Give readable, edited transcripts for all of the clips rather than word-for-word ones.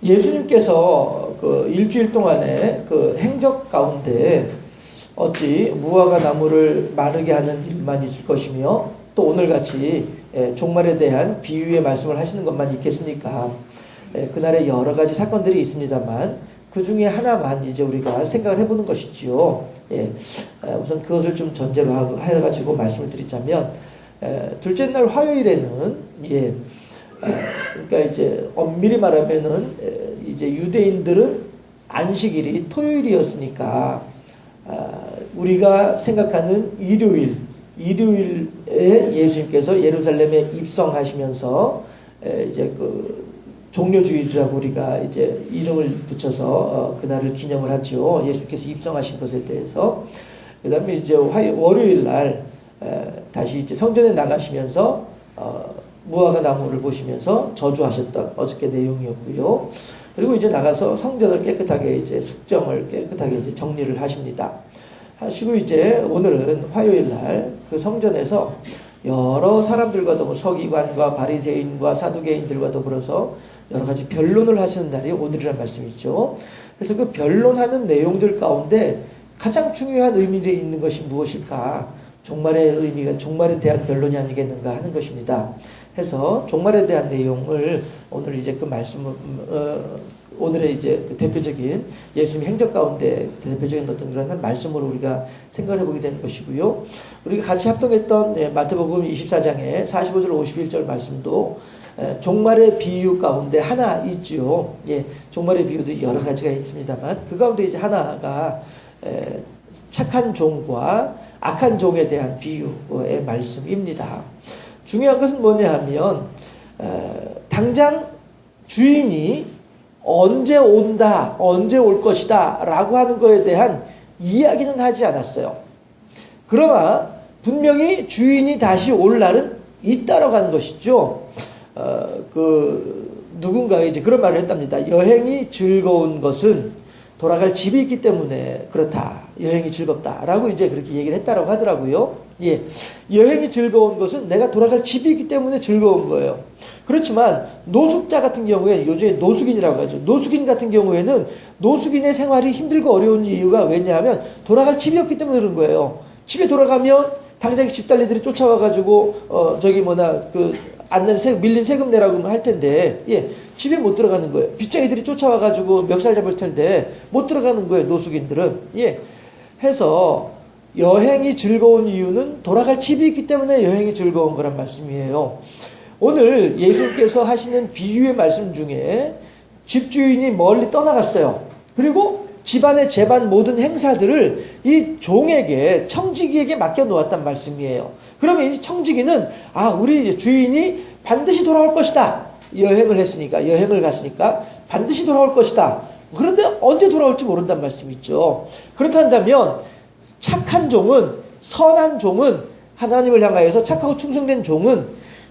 예수님께서 그 일주일 동안에 그 행적 가운데 어찌 무화과 나무를 마르게 하는 일만 있을 것이며 또 오늘같이 종말에 대한 비유의 말씀을 하시는 것만 있겠습니까? 그날에 여러 가지 사건들이 있습니다만 그 중에 하나만 이제 우리가 생각을 해보는 것이지요. 우선 그것을 좀 전제로 해가지고 말씀을 드리자면, 둘째 날 화요일에는 그러니까 이제 엄밀히 말하면은 이제 유대인들은 안식일이 토요일이었으니까 우리가 생각하는 일요일에 예수님께서 예루살렘에 입성하시면서 이제 그 종려주일이라고 우리가 이제 이름을 붙여서 그날을 기념을 하죠. 예수님께서 입성하신 것에 대해서. 그 다음에 이제 월요일 날 다시 이제 성전에 나가시면서 무화과 나무를 보시면서 저주하셨던 어저께 내용이었고요. 그리고 이제 나가서 성전을 깨끗하게 이제 숙정을 깨끗하게 이제 정리를 하시고 이제 오늘은 화요일 날 그 성전에서 여러 사람들과 더불어 서기관과 바리새인과 사두개인들과 더불어서 여러 가지 변론을 하시는 날이 오늘이란 말씀이죠. 그래서 그 변론하는 내용들 가운데 가장 중요한 의미가 있는 것이 무엇일까? 종말의 의미가 종말에 대한 변론이 아니겠는가 하는 것입니다. 해서 종말에 대한 내용을 오늘 이제 그 말씀을 오늘의 이제 그 대표적인 예수님 행적 가운데 대표적인 어떤 그런 말씀으로 우리가 생각해 보게 되는 것이고요. 우리가 같이 합동했던 마태복음 24장의 45절 51절 말씀도 종말의 비유 가운데 하나 있지요. 종말의 비유도 여러 가지가 있습니다만 그 가운데 이제 하나가 착한 종과 악한 종에 대한 비유의 말씀입니다. 중요한 것은 뭐냐 하면 당장 주인이 언제 온다, 언제 올 것이다 라고 하는 것에 대한 이야기는 하지 않았어요. 그러나 분명히 주인이 다시 올 날은 있다라고 하는 것이죠. 누군가가 이제 그런 말을 했답니다. 여행이 즐거운 것은 돌아갈 집이 있기 때문에 그렇다. 여행이 즐겁다라고 이제 그렇게 얘기를 했다라고 하더라고요. 여행이 즐거운 것은 내가 돌아갈 집이 있기 때문에 즐거운 거예요. 그렇지만 노숙자 같은 경우에 요즘에 노숙인이라고 하죠. 노숙인 같은 경우에는 노숙인의 생활이 힘들고 어려운 이유가 왜냐하면 돌아갈 집이 없기 때문에 그런 거예요. 집에 돌아가면 당장 집달리들이 쫓아와가지고 밀린 세금 내라고 할 텐데 집에 못 들어가는 거예요. 빚쟁이들이 쫓아와가지고 멱살 잡을 텐데 못 들어가는 거예요. 노숙인들은. 해서 여행이 즐거운 이유는 돌아갈 집이 있기 때문에 여행이 즐거운 거란 말씀이에요. 오늘 예수님께서 하시는 비유의 말씀 중에 집주인이 멀리 떠나갔어요. 그리고 집안의 재반 모든 행사들을 이 종에게 청지기에게 맡겨놓았단 말씀이에요. 그러면 이 청지기는 우리 주인이 반드시 돌아올 것이다. 여행을 갔으니까 반드시 돌아올 것이다. 그런데 언제 돌아올지 모른단 말씀이죠. 그렇다면 착한 종은, 선한 종은, 하나님을 향하여서 착하고 충성된 종은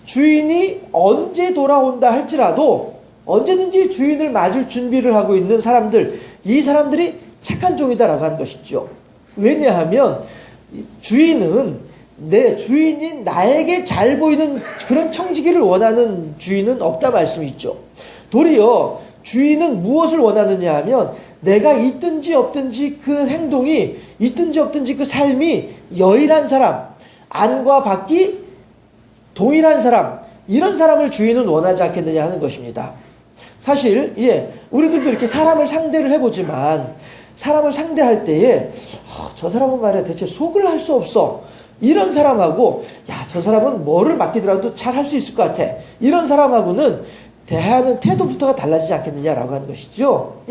주인이 언제 돌아온다 할지라도 언제든지 주인을 맞을 준비를 하고 있는 사람들, 이 사람들이 착한 종이다라고 하는 것이죠. 왜냐하면 주인이 나에게 잘 보이는 그런 청지기를 원하는 주인은 없다 말씀이 있죠. 도리어 주인은 무엇을 원하느냐 하면 내가 있든지 없든지 그 행동이 있든지 없든지 그 삶이 여일한 사람, 안과 밖이 동일한 사람, 이런 사람을 주인은 원하지 않겠느냐 하는 것입니다. 사실 우리들도 이렇게 사람을 상대를 해보지만 사람을 상대할 때에 저 사람은 말이야 대체 속을 할 수 없어. 이런 사람하고 저 사람은 뭐를 맡기더라도 잘 할 수 있을 것 같아. 이런 사람하고는 대하는 태도부터가 달라지지 않겠느냐라고 하는 것이죠.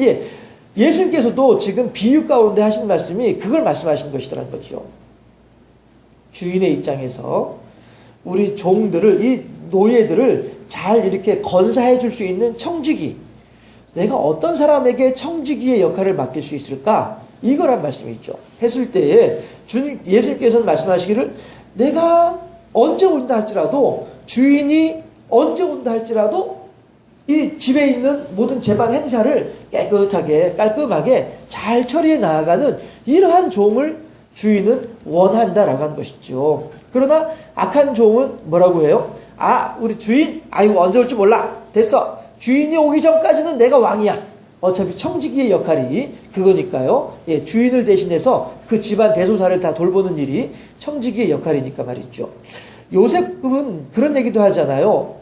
예수님께서도 지금 비유 가운데 하신 말씀이 그걸 말씀하신 것이라는 거죠. 주인의 입장에서 우리 종들을, 이 노예들을 잘 이렇게 건사해 줄 수 있는 청지기, 내가 어떤 사람에게 청지기의 역할을 맡길 수 있을까? 이거란 말씀이죠. 했을 때에 예수님께서는 말씀하시기를 내가 언제 온다 할지라도, 주인이 언제 온다 할지라도 이 집에 있는 모든 재반 행사를 깨끗하게 깔끔하게 잘 처리해 나아가는 이러한 종을 주인은 원한다라고 하는 것이죠. 그러나 악한 종은 뭐라고 해요? 우리 주인, 이거 언제 올지 몰라. 됐어. 주인이 오기 전까지는 내가 왕이야. 어차피 청지기의 역할이 그거니까요. 예, 주인을 대신해서 그 집안 대소사를 다 돌보는 일이 청지기의 역할이니까 말이죠. 요셉은 그런 얘기도 하잖아요.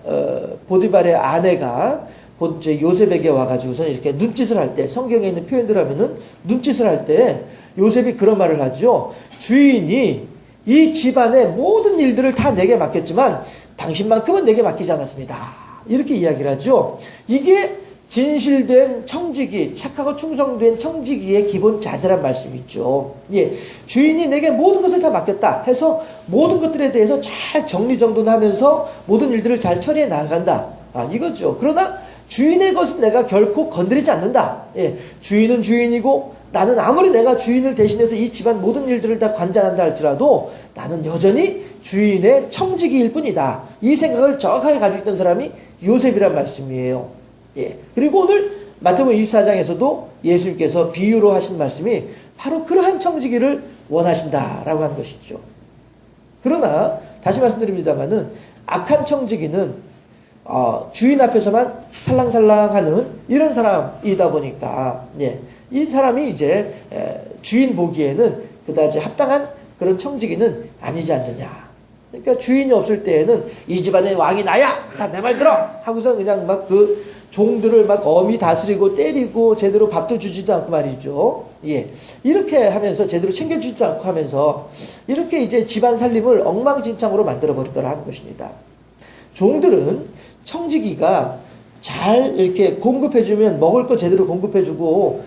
보디발의 아내가 요셉에게 와가지고서는 이렇게 눈짓을 할 때, 성경에 있는 표현들 하면은 눈짓을 할 때 요셉이 그런 말을 하죠. 주인이 이 집안의 모든 일들을 다 내게 맡겼지만 당신만큼은 내게 맡기지 않았습니다. 이렇게 이야기를 하죠. 이게 진실된 청지기, 착하고 충성된 청지기의 기본 자세란 말씀이죠. 예, 주인이 내게 모든 것을 다 맡겼다 해서 모든 것들에 대해서 잘 정리정돈하면서 모든 일들을 잘 처리해 나간다. 이거죠. 그러나 주인의 것은 내가 결코 건드리지 않는다. 예, 주인은 주인이고 나는 아무리 내가 주인을 대신해서 이 집안 모든 일들을 다 관장한다 할지라도 나는 여전히 주인의 청지기일 뿐이다. 이 생각을 정확하게 가지고 있던 사람이 요셉이란 말씀이에요. 예. 그리고 오늘 마태복음 24장에서도 예수님께서 비유로 하신 말씀이 바로 그러한 청지기를 원하신다라고 하는 것이죠. 그러나 다시 말씀드립니다만은 악한 청지기는 주인 앞에서만 살랑살랑하는 이런 사람이다 보니까 예. 이 사람이 이제 주인 보기에는 그다지 합당한 그런 청지기는 아니지 않느냐. 그러니까 주인이 없을 때에는 이 집안의 왕이 나야! 다 내 말 들어! 하고서 그냥 막 그 종들을 막 엄히 다스리고 때리고 제대로 밥도 주지도 않고 말이죠. 예. 이렇게 하면서 제대로 챙겨주지도 않고 하면서 이렇게 이제 집안 살림을 엉망진창으로 만들어버리더라 하는 것입니다. 종들은 청지기가 잘 이렇게 공급해주면 먹을 거 제대로 공급해주고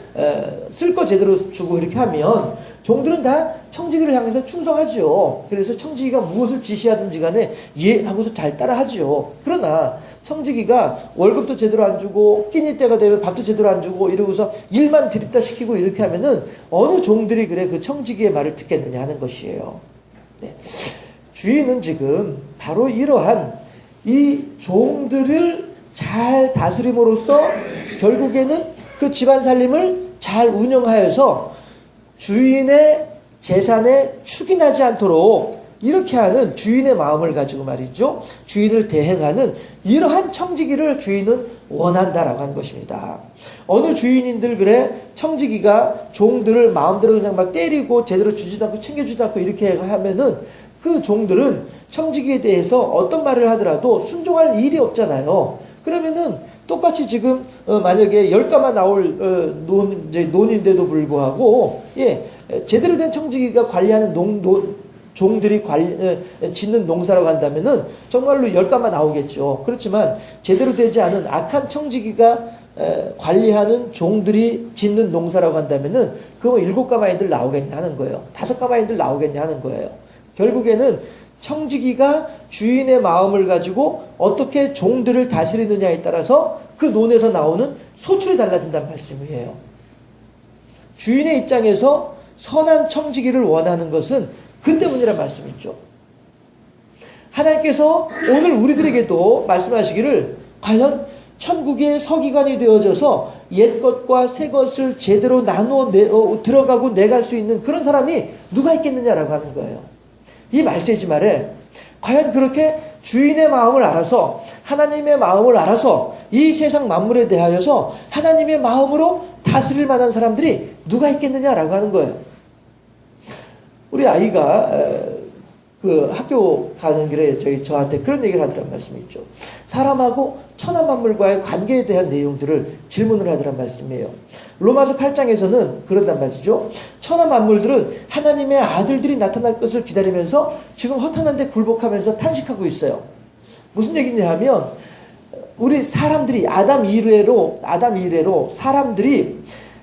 쓸 거 제대로 주고 이렇게 하면 종들은 다 청지기를 향해서 충성하지요. 그래서 청지기가 무엇을 지시하든지 간에 예 하고서 잘 따라하지요. 그러나 청지기가 월급도 제대로 안 주고 끼니 때가 되면 밥도 제대로 안 주고 이러고서 일만 드립다 시키고 이렇게 하면은 어느 종들이 그래 그 청지기의 말을 듣겠느냐 하는 것이에요. 네. 주인은 지금 바로 이러한 이 종들을 잘 다스림으로써 결국에는 그 집안 살림을 잘 운영하여서 주인의 재산에 축이 나지 않도록 이렇게 하는 주인의 마음을 가지고 말이죠. 주인을 대행하는 이러한 청지기를 주인은 원한다라고 하는 것입니다. 어느 주인인들 그래 청지기가 종들을 마음대로 그냥 막 때리고 제대로 주지도 않고 챙겨주지도 않고 이렇게 하면은 그 종들은 청지기에 대해서 어떤 말을 하더라도 순종할 일이 없잖아요. 그러면은 똑같이 지금 만약에 10가마 나올 논인데도 불구하고 예 제대로 된 청지기가 관리하는 종들이 짓는 농사라고 한다면은 정말로 10가마 나오겠죠. 그렇지만 제대로 되지 않은 악한 청지기가 관리하는 종들이 짓는 농사라고 한다면은 그거 7가마 애들 나오겠냐 하는 거예요. 5가마 애들 나오겠냐 하는 거예요. 결국에는 청지기가 주인의 마음을 가지고 어떻게 종들을 다스리느냐에 따라서 그 논에서 나오는 소출이 달라진다는 말씀이에요. 주인의 입장에서 선한 청지기를 원하는 것은 그 때문이란 말씀이죠. 하나님께서 오늘 우리들에게도 말씀하시기를 과연 천국의 서기관이 되어져서 옛것과 새것을 제대로 나누어 들어가고 내갈 수 있는 그런 사람이 누가 있겠느냐라고 하는 거예요. 이 말세지 말에 과연 그렇게 주인의 마음을 알아서 하나님의 마음을 알아서 이 세상 만물에 대하여서 하나님의 마음으로 다스릴 만한 사람들이 누가 있겠느냐라고 하는 거예요. 우리 아이가 그 학교 가는 길에 저한테 그런 얘기를 하더란 말씀이 있죠. 사람하고 천하만물과의 관계에 대한 내용들을 질문을 하더란 말씀이에요. 로마서 8장에서는 그런단 말이죠. 천하만물들은 하나님의 아들들이 나타날 것을 기다리면서 지금 허탄한데 굴복하면서 탄식하고 있어요. 무슨 얘기냐 하면 우리 사람들이 아담 이래로 사람들이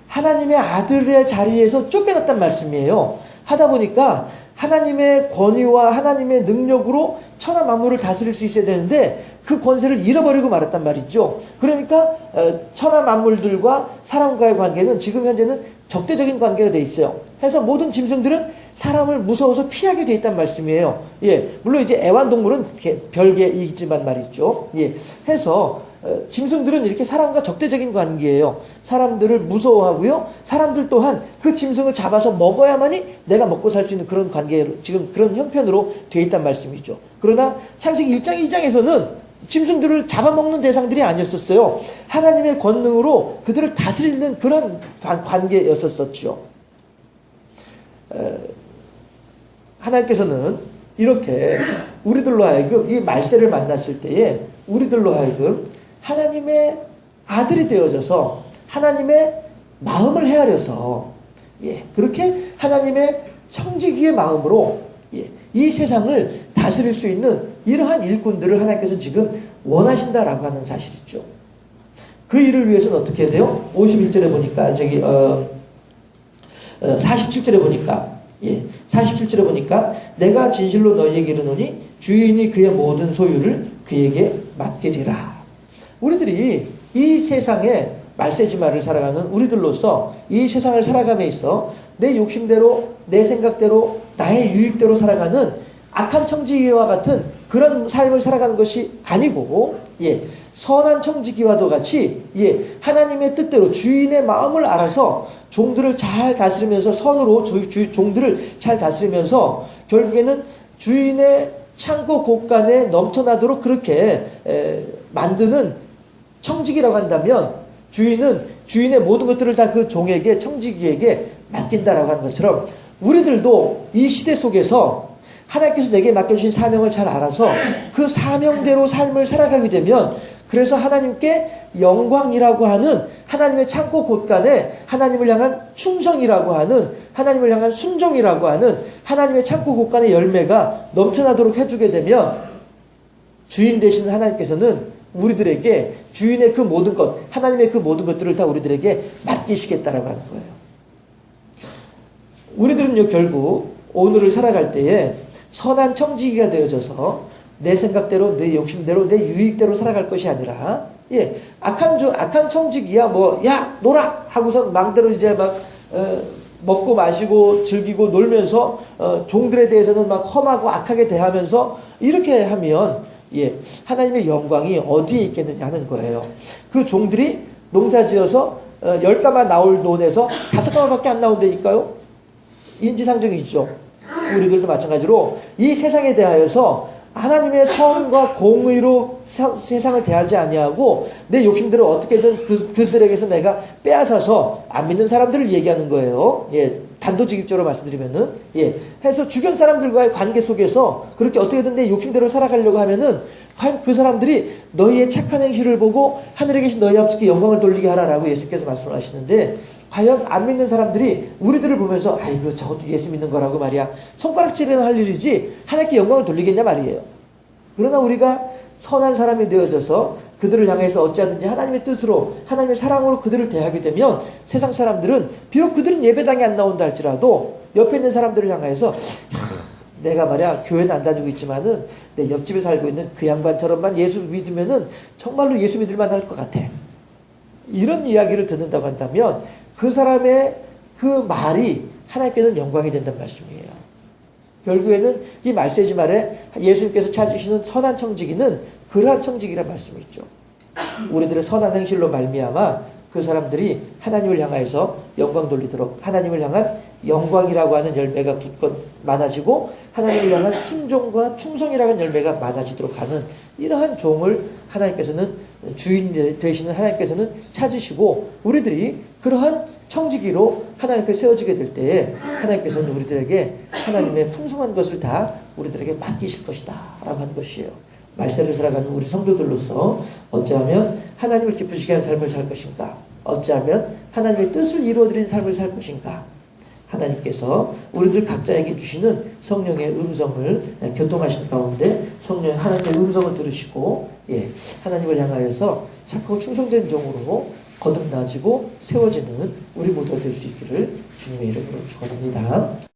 하나님의 아들의 자리에서 쫓겨났단 말씀이에요. 하다 보니까 하나님의 권위와 하나님의 능력으로 천하 만물을 다스릴 수 있어야 되는데 그 권세를 잃어버리고 말았단 말이죠. 그러니까 천하 만물들과 사람과의 관계는 지금 현재는 적대적인 관계가 돼 있어요. 해서 모든 짐승들은 사람을 무서워서 피하게 돼 있단 말씀이에요. 예, 물론 이제 애완동물은 별개이지만 말이죠. 예, 해서 짐승들은 이렇게 사람과 적대적인 관계예요. 사람들을 무서워하고요. 사람들 또한 그 짐승을 잡아서 먹어야만이 내가 먹고 살 수 있는 그런 관계로 지금 그런 형편으로 되어 있단 말씀이죠. 그러나 창세기 1장 2장에서는 짐승들을 잡아먹는 대상들이 아니었었어요. 하나님의 권능으로 그들을 다스리는 그런 관계였었죠. 하나님께서는 이렇게 우리들로 하여금 이 말세를 만났을 때에 우리들로 하여금 하나님의 아들이 되어져서 하나님의 마음을 헤아려서 그렇게 하나님의 청지기의 마음으로 이 세상을 다스릴 수 있는 이러한 일꾼들을 하나님께서 지금 원하신다라고 하는 사실이죠. 그 일을 위해서는 어떻게 해야 돼요? 51절에 보니까 47절에 보니까 47절에 보니까 내가 진실로 너희에게 이르노니 주인이 그의 모든 소유를 그에게 맡기리라. 우리들이 이 세상에 말세지마를 살아가는 우리들로서 이 세상을 살아감에 있어 내 욕심대로 내 생각대로 나의 유익대로 살아가는 악한 청지기와 같은 그런 삶을 살아가는 것이 아니고 선한 청지기와도 같이 하나님의 뜻대로 주인의 마음을 알아서 종들을 잘 다스리면서 선으로 종들을 잘 다스리면서 결국에는 주인의 창고 곳간에 넘쳐나도록 그렇게 만드는 청지기라고 한다면 주인은 주인의 모든 것들을 다 그 종에게 청지기에게 맡긴다라고 하는 것처럼 우리들도 이 시대 속에서 하나님께서 내게 맡겨주신 사명을 잘 알아서 그 사명대로 삶을 살아가게 되면 그래서 하나님께 영광이라고 하는 하나님의 창고 곳간에 하나님을 향한 충성이라고 하는 하나님을 향한 순종이라고 하는 하나님의 창고 곳간의 열매가 넘쳐나도록 해주게 되면 주인 되신 하나님께서는 우리들에게 주인의 그 모든 것, 하나님의 그 모든 것들을 다 우리들에게 맡기시겠다라고 하는 거예요. 우리들은요, 결국 오늘을 살아갈 때에 선한 청지기가 되어져서 내 생각대로, 내 욕심대로, 내 유익대로 살아갈 것이 아니라, 악한 청지기야, 야, 놀아! 하고서 마음대로 이제 먹고 마시고 즐기고 놀면서, 종들에 대해서는 막 험하고 악하게 대하면서 이렇게 하면, 하나님의 영광이 어디에 있겠느냐 하는 거예요. 그 종들이 농사 지어서 10가마 나올 논에서 5가마밖에 안 나온다니까요. 인지상정이죠. 우리들도 마찬가지로 이 세상에 대하여서 하나님의 선과 공의로 세상을 대하지 아니하고 내 욕심대로 어떻게든 그들에게서 내가 빼앗아서 안 믿는 사람들을 얘기하는 거예요. 단도직입적으로 말씀드리면은 해서 주변 사람들과의 관계 속에서 그렇게 어떻게든 내 욕심대로 살아가려고 하면은 과연 그 사람들이 너희의 착한 행실을 보고 하늘에 계신 너희 아버지께 영광을 돌리게 하라라고 예수께서 말씀을 하시는데 과연 안 믿는 사람들이 우리들을 보면서 아이고 저것도 예수 믿는 거라고 말이야 손가락질이나 할 일이지 하나님께 영광을 돌리겠냐 말이에요. 그러나 우리가 선한 사람이 되어져서 그들을 향해서 어찌하든지 하나님의 뜻으로 하나님의 사랑으로 그들을 대하게 되면 세상 사람들은 비록 그들은 예배당에 안 나온다 할지라도 옆에 있는 사람들을 향해서 내가 말이야 교회는 안 다니고 있지만은 내 옆집에 살고 있는 그 양반처럼만 예수 믿으면은 정말로 예수 믿을만 할 것 같아. 이런 이야기를 듣는다고 한다면 그 사람의 그 말이 하나님께는 영광이 된다는 말씀이에요. 결국에는 이 말세지 말에 예수님께서 찾으시는 선한 청지기는 그러한 청지기란 말씀이죠. 우리들의 선한 행실로 말미암아 그 사람들이 하나님을 향하여서 영광 돌리도록 하나님을 향한 영광이라고 하는 열매가 굳건 많아지고 하나님을 향한 순종과 충성이라는 열매가 많아지도록 하는 이러한 종을 하나님께서는 주인 되시는 하나님께서는 찾으시고 우리들이 그러한 청지기로 하나님 앞에 세워지게 될 때에 하나님께서는 우리들에게 하나님의 풍성한 것을 다 우리들에게 맡기실 것이다 라고 하는 것이에요. 말세를 살아가는 우리 성도들로서 어찌하면 하나님을 기쁘시게 하는 삶을 살 것인가, 어찌하면 하나님의 뜻을 이루어드리는 삶을 살 것인가, 하나님께서 우리들 각자에게 주시는 성령의 음성을 교통하신 가운데 성령 하나님의 음성을 들으시고 하나님을 향하여서 착하고 충성된 종으로 거듭나지고 세워지는 우리 모두가 될 수 있기를 주님의 이름으로 축원합니다.